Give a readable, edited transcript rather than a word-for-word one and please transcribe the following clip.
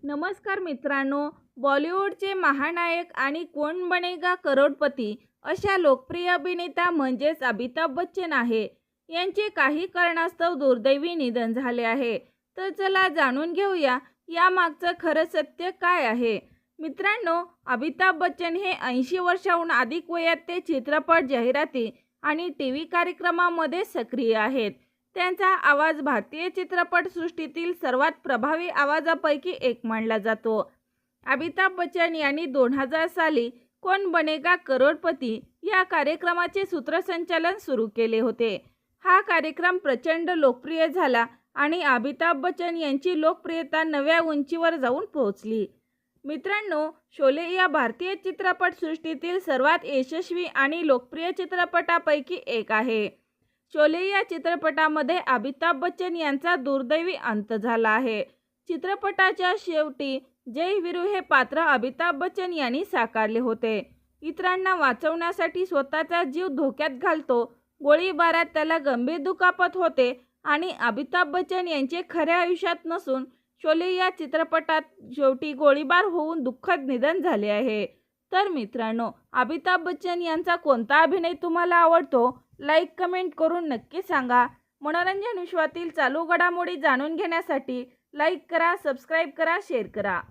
नमस्कार मित्रांनो, बॉलिवूडचे महानायक आणि कोण बनेगा करोडपती अशा लोकप्रिय अभिनेता म्हणजेच अमिताभ बच्चन आहे. यांचे काही कारणास्तव दुर्दैवी निधन झाले आहे. तर चला जाणून घेऊया यामागचं खरं सत्य काय आहे. मित्रांनो, अमिताभ बच्चन हे 80 वर्षांहून अधिक वयात ते चित्रपट, जाहिराती आणि टीव्ही कार्यक्रमांमध्ये सक्रिय आहेत. त्यांचा आवाज भारतीय चित्रपटसृष्टीतील सर्वात प्रभावी आवाजापैकी एक मानला जातो. अमिताभ बच्चन यांनी 2000 साली कौन बनेगा करोडपती या कार्यक्रमाचे सूत्रसंचालन सुरू केले होते. हा कार्यक्रम प्रचंड लोकप्रिय झाला आणि अमिताभ बच्चन यांची लोकप्रियता नव्या उंचीवर जाऊन पोहोचली. मित्रांनो, शोले या भारतीय चित्रपटसृष्टीतील सर्वात यशस्वी आणि लोकप्रिय चित्रपटापैकी एक आहे. शोले या चित्रपटामध्ये अमिताभ बच्चन यांचा दुर्दैवी अंत झाला आहे. चित्रपटाच्या शेवटी जय वीरू हे पात्र अमिताभ बच्चन यांनी साकारले होते. इतरांना वाचवण्यासाठी स्वतःचा जीव धोक्यात घालतो. गोळीबारात त्याला गंभीर दुखापत होते आणि अमिताभ बच्चन यांचे खऱ्या आयुष्यात नसून शोले या चित्रपटात शेवटी गोळीबार होऊन दुःखद निधन झाले आहे. तर मित्रांनो, अमिताभ बच्चन यांचा कोणता अभिनय तुम्हाला आवडतो? लाईक कमेंट करून नक्की सांगा. मनोरंजन विश्वातील चालू घडामोडी जाणून घेण्यासाठी लाईक करा, सबस्क्राईब करा, शेअर करा.